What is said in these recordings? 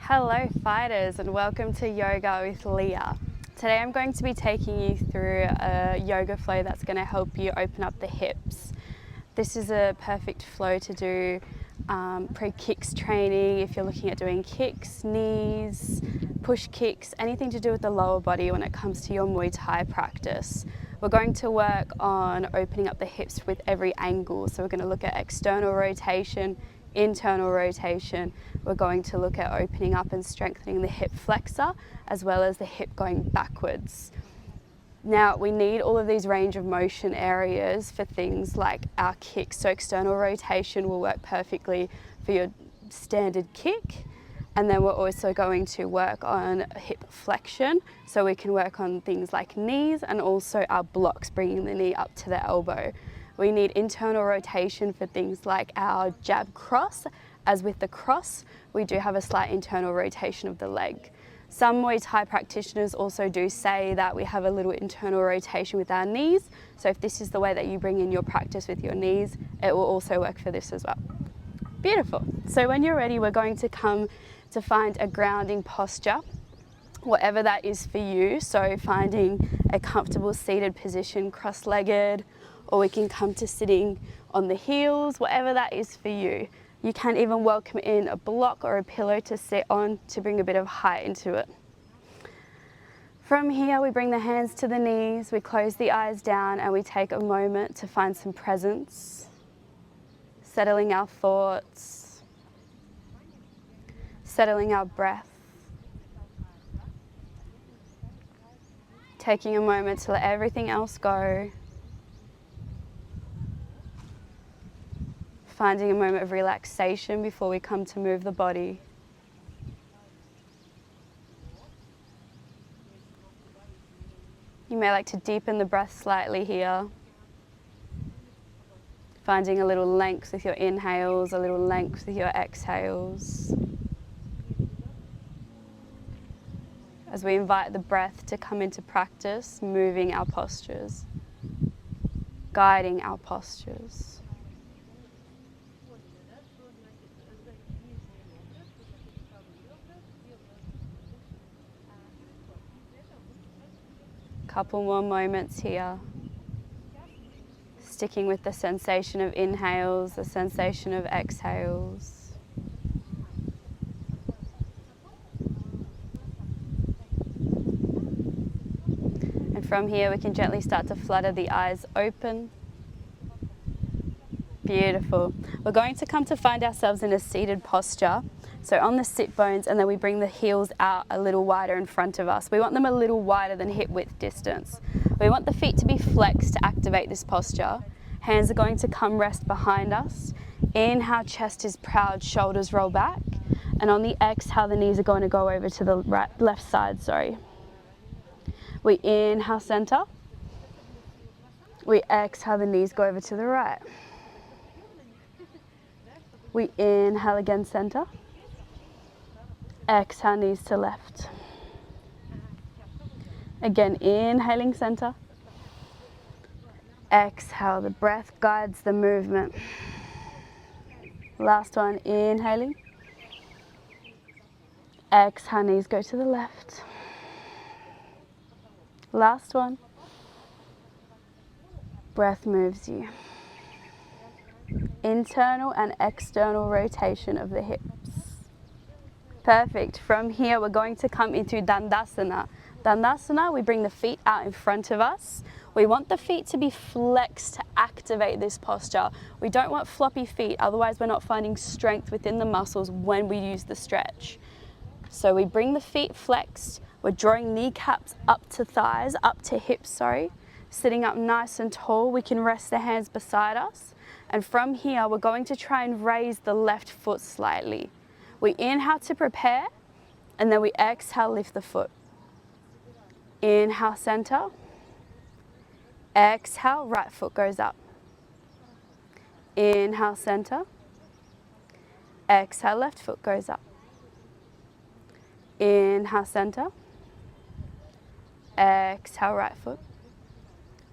Hello fighters, and welcome to Yoga with Leah. Today I'm going to be taking you through a yoga flow that's going to help you open up the hips. This is a perfect flow to do pre-kicks training if you're looking at doing kicks, knees, push kicks, anything to do with the lower body when it comes to your Muay Thai practice. We're going to work on opening up the hips with every angle. So we're going to look at external rotation, internal rotation. We're going to look at opening up and strengthening the hip flexor as well as the hip going backwards. Now we need all of these range of motion areas for things like our kicks. So external rotation will work perfectly for your standard kick. And then we're also going to work on hip flexion. So we can work on things like knees and also our blocks, bringing the knee up to the elbow. We need internal rotation for things like our jab cross. As with the cross, we do have a slight internal rotation of the leg. Some Muay Thai practitioners also do say that we have a little internal rotation with our knees. So if this is the way that you bring in your practice with your knees, it will also work for this as well. Beautiful. So when you're ready, we're going to come to find a grounding posture, whatever that is for you. So finding a comfortable seated position, cross-legged, or we can come to sitting on the heels, whatever that is for you. You can even welcome in a block or a pillow to sit on to bring a bit of height into it. From here, we bring the hands to the knees, we close the eyes down, and we take a moment to find some presence, settling our thoughts, settling our breath, taking a moment to let everything else go, finding a moment of relaxation before we come to move the body. You may like to deepen the breath slightly here, finding a little length with your inhales, a little length with your exhales. As we invite the breath to come into practice, moving our postures, guiding our postures. Couple more moments here. Sticking with the sensation of inhales, the sensation of exhales. And from here we can gently start to flutter the eyes open. Beautiful. We're going to come to find ourselves in a seated posture. So on the sit bones, and then we bring the heels out a little wider in front of us. We want them a little wider than hip width distance. We want the feet to be flexed to activate this posture. Hands are going to come rest behind us. Inhale, chest is proud, shoulders roll back. And on the exhale, the knees are going to go over to the left side, We inhale, center. We exhale, the knees go over to the right. We inhale again, center. Exhale, knees to left. Again, inhaling, center. Exhale, the breath guides the movement. Last one, inhaling. Exhale, knees go to the left. Last one. Breath moves you. Internal and external rotation of the hips. Perfect. From here, we're going to come into Dandasana. Dandasana, we bring the feet out in front of us. We want the feet to be flexed to activate this posture. We don't want floppy feet, otherwise we're not finding strength within the muscles when we use the stretch. So we bring the feet flexed. We're drawing kneecaps up to thighs, up to hips, Sitting up nice and tall. We can rest the hands beside us. And from here, we're going to try and raise the left foot slightly. We inhale to prepare, and then we exhale, lift the foot. Inhale, center. Exhale, right foot goes up. Inhale, center. Exhale, left foot goes up. Inhale, center. Exhale, right foot.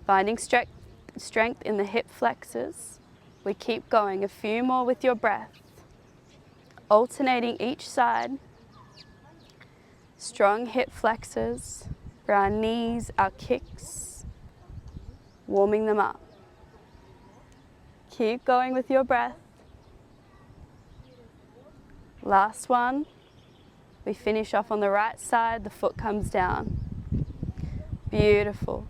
Finding strength in the hip flexors. We keep going, a few more with your breath. Alternating each side. Strong hip flexors for our knees, our kicks, warming them up. Keep going with your breath. Last one. We finish off on the right side, the foot comes down. Beautiful.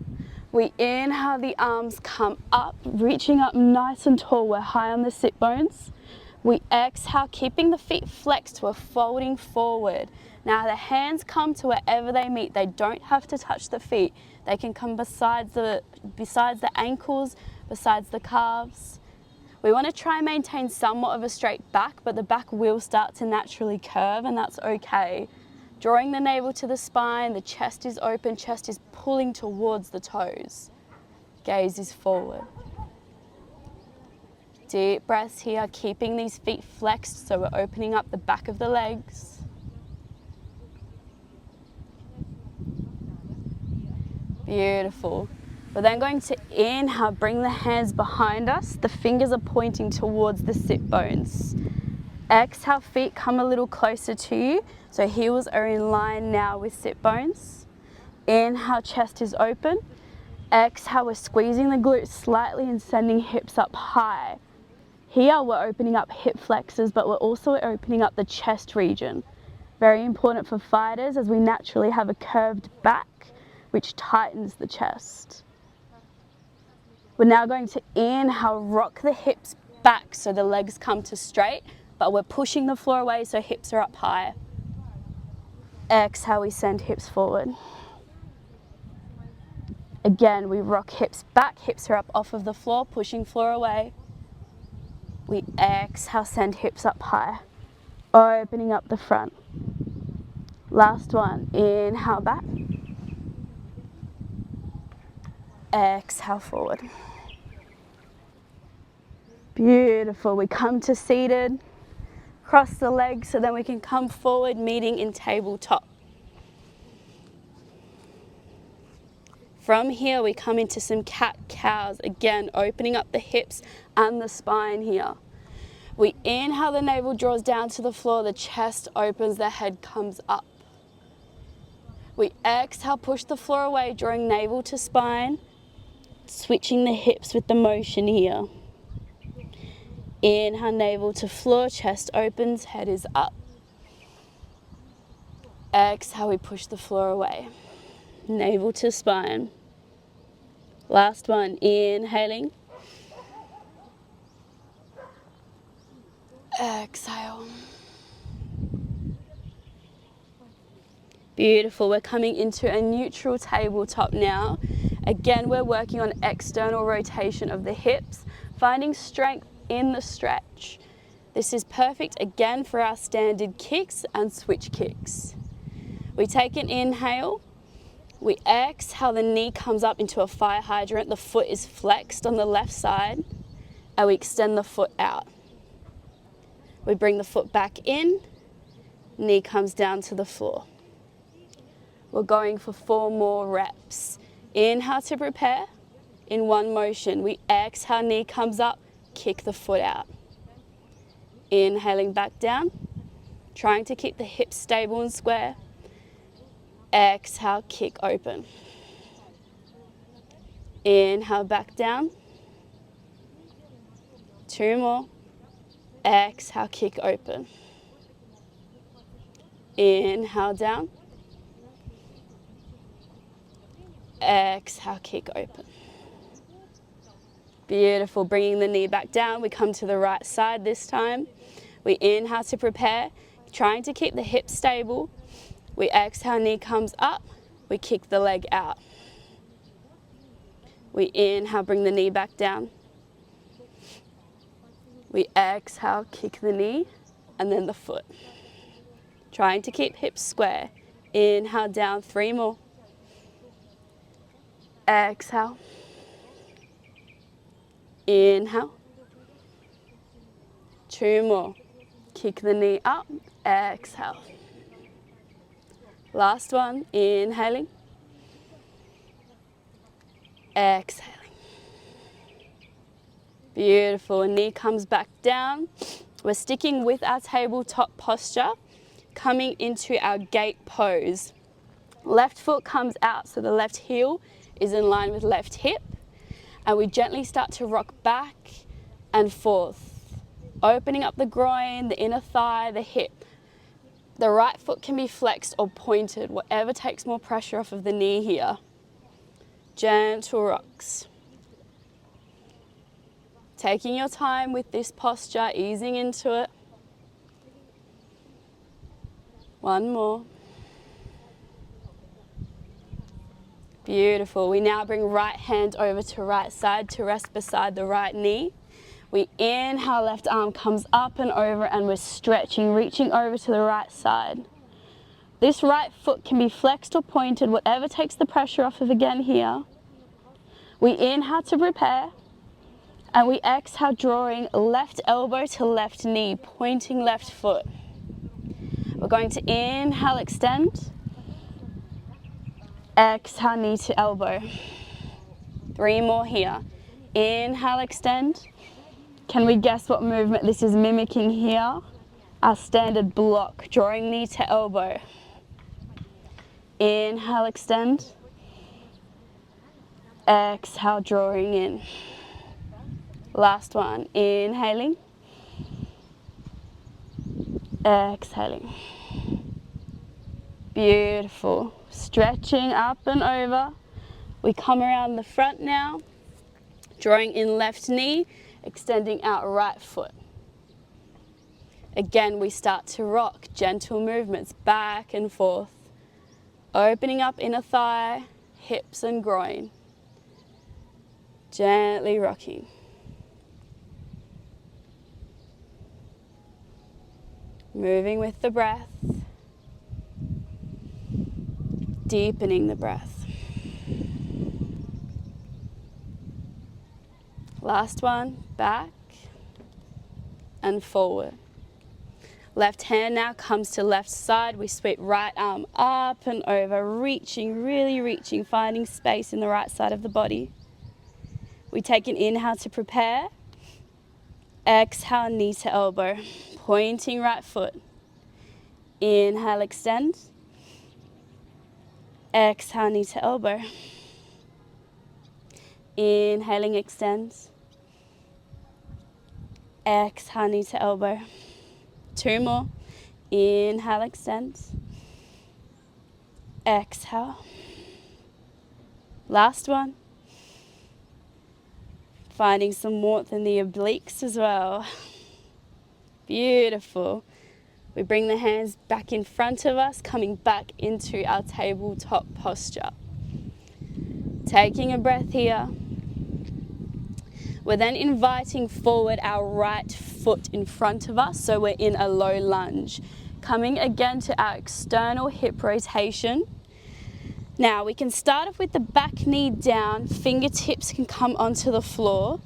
We inhale, the arms come up, reaching up nice and tall. We're high on the sit bones. We exhale, keeping the feet flexed. We're folding forward. Now the hands come to wherever they meet. They don't have to touch the feet. They can come besides the ankles, besides the calves. We want to try and maintain somewhat of a straight back, but the back will start to naturally curve, and that's okay. Drawing the navel to the spine, the chest is open, chest is pulling towards the toes. Gaze is forward. Deep breaths here, keeping these feet flexed, so we're opening up the back of the legs. Beautiful. We're then going to inhale, bring the hands behind us. The fingers are pointing towards the sit bones. Exhale, feet come a little closer to you, so heels are in line now with sit bones. Inhale, chest is open. Exhale, we're squeezing the glutes slightly and sending hips up high. Here we're opening up hip flexors, but we're also opening up the chest region. Very important for fighters, as we naturally have a curved back, which tightens the chest. We're now going to inhale, rock the hips back so the legs come to straight, but we're pushing the floor away so hips are up high. Exhale, we send hips forward. Again, we rock hips back, hips are up off of the floor, pushing floor away. We exhale, send hips up high, opening up the front. Last one, inhale back. Exhale forward. Beautiful, we come to seated, cross the legs so then we can come forward, meeting in tabletop. From here we come into some cat-cows, again opening up the hips and the spine here. We inhale, the navel draws down to the floor, the chest opens, the head comes up. We exhale, push the floor away, drawing navel to spine, switching the hips with the motion here. Inhale, navel to floor, chest opens, head is up. Exhale, we push the floor away. Navel to spine. Last one, inhaling. Exhale. Beautiful, we're coming into a neutral tabletop now. Again, we're working on external rotation of the hips, finding strength in the stretch. This is perfect again for our standard kicks and switch kicks. We take an inhale, we exhale, the knee comes up into a fire hydrant, the foot is flexed on the left side, and we extend the foot out. We bring the foot back in, knee comes down to the floor. We're going for 4 more reps. Inhale to prepare. In one motion, we exhale, knee comes up, kick the foot out. Inhaling back down, trying to keep the hips stable and square. Exhale, kick open. Inhale, back down. 2 more. Exhale, kick open. Inhale, down. Exhale, kick open. Beautiful, bringing the knee back down. We come to the right side this time. We inhale to prepare, trying to keep the hips stable. We exhale, knee comes up. We kick the leg out. We inhale, bring the knee back down. We exhale, kick the knee, and then the foot. Trying to keep hips square. Inhale, down, 3 more. Exhale. Inhale. 2 more. Kick the knee up. Exhale. Last one. Inhaling. Exhaling. Beautiful. Knee comes back down. We're sticking with our tabletop posture. coming into our gate pose. Left foot comes out, so the left heel is in line with left hip, and we gently start to rock back and forth, opening up the groin, the inner thigh, the hip. The right foot can be flexed or pointed, whatever takes more pressure off of the knee here. Gentle rocks. Taking your time with this posture, easing into it. One more. Beautiful. We now bring right hand over to right side to rest beside the right knee. We inhale, left arm comes up and over, and we're stretching, reaching over to the right side. This right foot can be flexed or pointed, whatever takes the pressure off of again here. We inhale to prepare, and we exhale, drawing left elbow to left knee, pointing left foot. We're going to inhale, extend. Exhale, knee to elbow. 3 more here. Inhale, extend. Can we guess what movement this is mimicking here? Our standard block, drawing knee to elbow. Inhale, extend. Exhale, drawing in. Last one, inhaling. Exhaling. Beautiful. Stretching up and over. We come around the front now, drawing in left knee, extending out right foot. Again, we start to rock, gentle movements back and forth, opening up inner thigh, hips and groin. Gently rocking. Moving with the breath. Deepening the breath. Last one, back and forward. Left hand now comes to left side. We sweep right arm up and over, reaching, really reaching, finding space in the right side of the body. We take an inhale to prepare. Exhale, knee to elbow, pointing right foot. Inhale, extend. Exhale, knee to elbow. Inhaling, extend. Exhale, knee to elbow. 2 more. Inhale, extend. Exhale. Last one. Finding some warmth in the obliques as well. Beautiful. We bring the hands back in front of us, coming back into our tabletop posture. Taking a breath here. We're then inviting forward our right foot in front of us, so we're in a low lunge. Coming again to our external hip rotation. Now we can start off with the back knee down, fingertips can come onto the floor,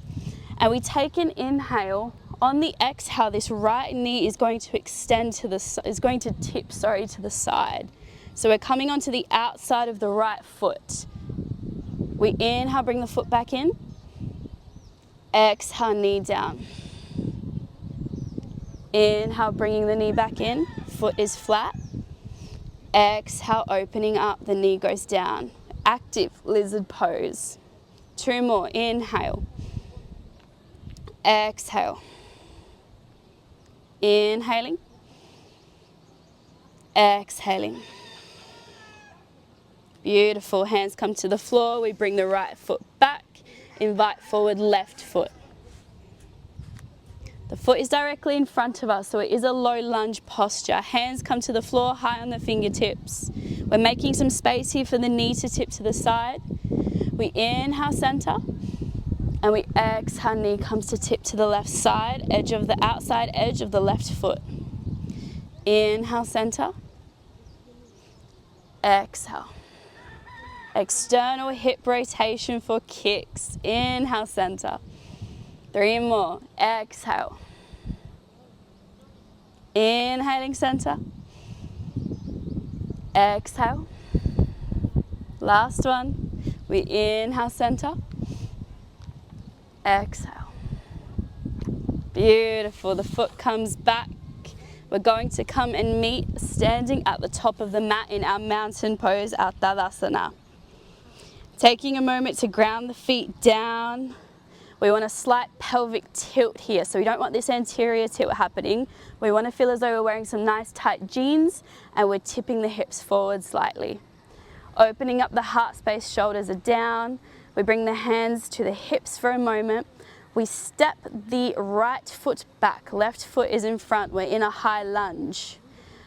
and we take an inhale. On the exhale, this right knee is going to extend to the tip to the side. So we're coming onto the outside of the right foot. We inhale, bring the foot back in. Exhale, knee down. Inhale, bringing the knee back in. Foot is flat. Exhale, opening up, the knee goes down. Active lizard pose. 2 more, inhale. Exhale. Inhaling. Exhaling. Beautiful, hands come to the floor. We bring the right foot back. Invite forward left foot. The foot is directly in front of us, so it is a low lunge posture. Hands come to the floor, high on the fingertips. We're making some space here for the knee to tip to the side. We inhale, center, and we exhale, knee comes to tip to the left side, edge of the outside edge of the left foot. Inhale, center. Exhale. External hip rotation for kicks. Inhale, center. 3 more. Exhale. Inhaling, center. Exhale. Last one. We inhale, center. Exhale. Beautiful. The foot comes back. We're going to come and meet standing at the top of the mat in our mountain pose, our Tadasana. Taking a moment to ground the feet down. We want a slight pelvic tilt here, so we don't want this anterior tilt happening. We want to feel as though we're wearing some nice tight jeans and we're tipping the hips forward slightly. Opening up the heart space, shoulders are down. We bring the hands to the hips for a moment. We step the right foot back, left foot is in front. We're in a high lunge.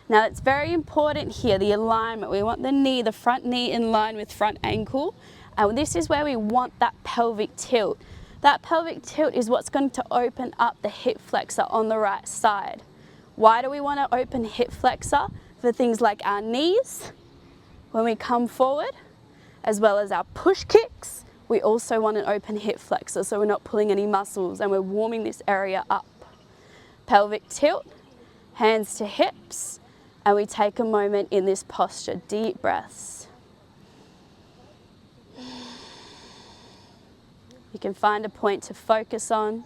Now it's very important here, the alignment. We want the knee, the front knee in line with front ankle. And this is where we want that pelvic tilt. That pelvic tilt is what's going to open up the hip flexor on the right side. Why do we want to open hip flexor? For things like our knees, when we come forward, as well as our push kicks. We also want an open hip flexor so we're not pulling any muscles and we're warming this area up. Pelvic tilt, hands to hips, and we take a moment in this posture, deep breaths. You can find a point to focus on.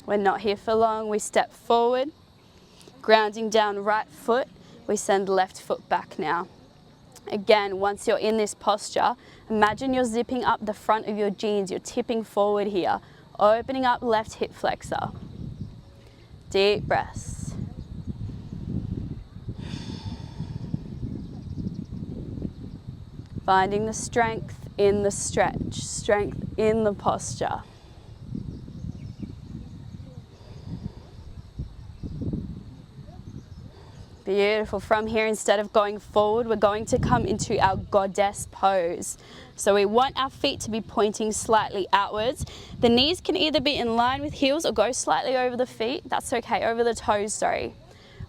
We're not here for long. We step forward, grounding down right foot. We send left foot back now. Again, once you're in this posture, imagine you're zipping up the front of your jeans. You're tipping forward here, opening up left hip flexor. Deep breaths. Finding the strength in the stretch, strength in the posture. Beautiful. From here, instead of going forward, we're going to come into our goddess pose. So we want our feet to be pointing slightly outwards. The knees can either be in line with heels or go slightly over the feet. That's okay, over the toes, sorry.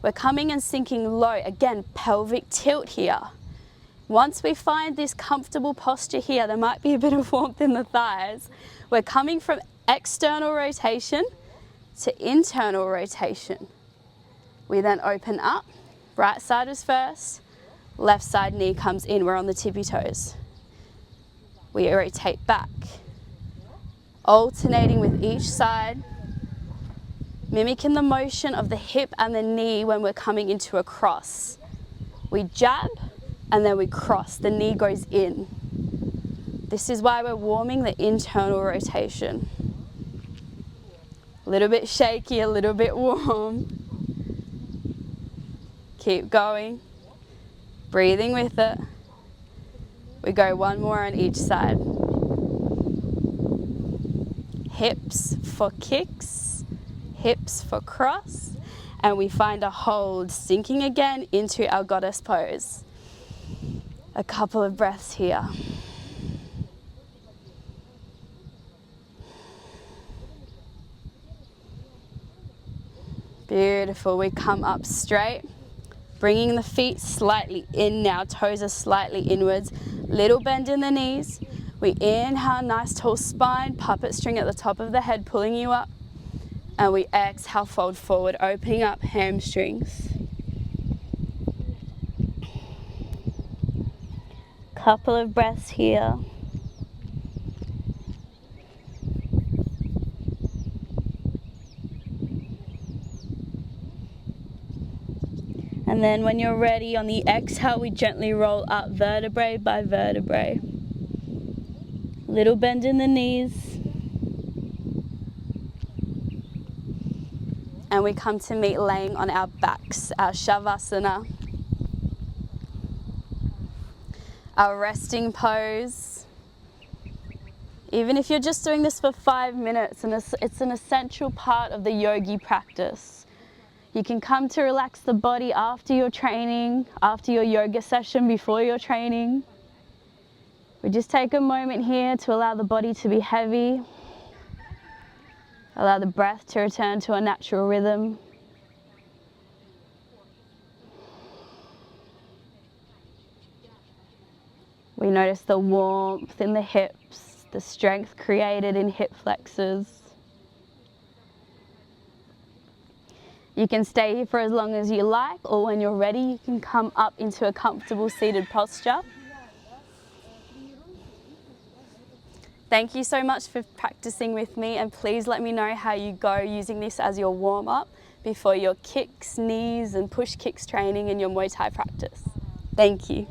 We're coming and sinking low. Again, pelvic tilt here. Once we find this comfortable posture here, there might be a bit of warmth in the thighs. We're coming from external rotation to internal rotation. We then open up, right side is first, left side knee comes in, we're on the tippy toes. We rotate back, alternating with each side, mimicking the motion of the hip and the knee when we're coming into a cross. We jab, and then we cross, the knee goes in. This is why we're warming the internal rotation. A little bit shaky, a little bit warm. Keep going, breathing with it. We go one more on each side. Hips for kicks, hips for cross, and we find a hold, sinking again into our goddess pose. A couple of breaths here. Beautiful. We come up straight, bringing the feet slightly in now. Toes are slightly inwards. Little bend in the knees. We inhale, nice tall spine, puppet string at the top of the head, pulling you up. And we exhale, fold forward, opening up hamstrings. Couple of breaths here. And then when you're ready, on the exhale, we gently roll up vertebrae by vertebrae. Little bend in the knees. And we come to meet laying on our backs, our Shavasana. Our resting pose. Even if you're just doing this for 5 minutes, and it's an essential part of the yogi practice. You can come to relax the body after your training, after your yoga session, before your training. We just take a moment here to allow the body to be heavy. Allow the breath to return to a natural rhythm. We notice the warmth in the hips, the strength created in hip flexors. You can stay here for as long as you like, or when you're ready, you can come up into a comfortable seated posture. Thank you so much for practicing with me, and please let me know how you go using this as your warm-up before your kicks, knees and push kicks training in your Muay Thai practice. Thank you.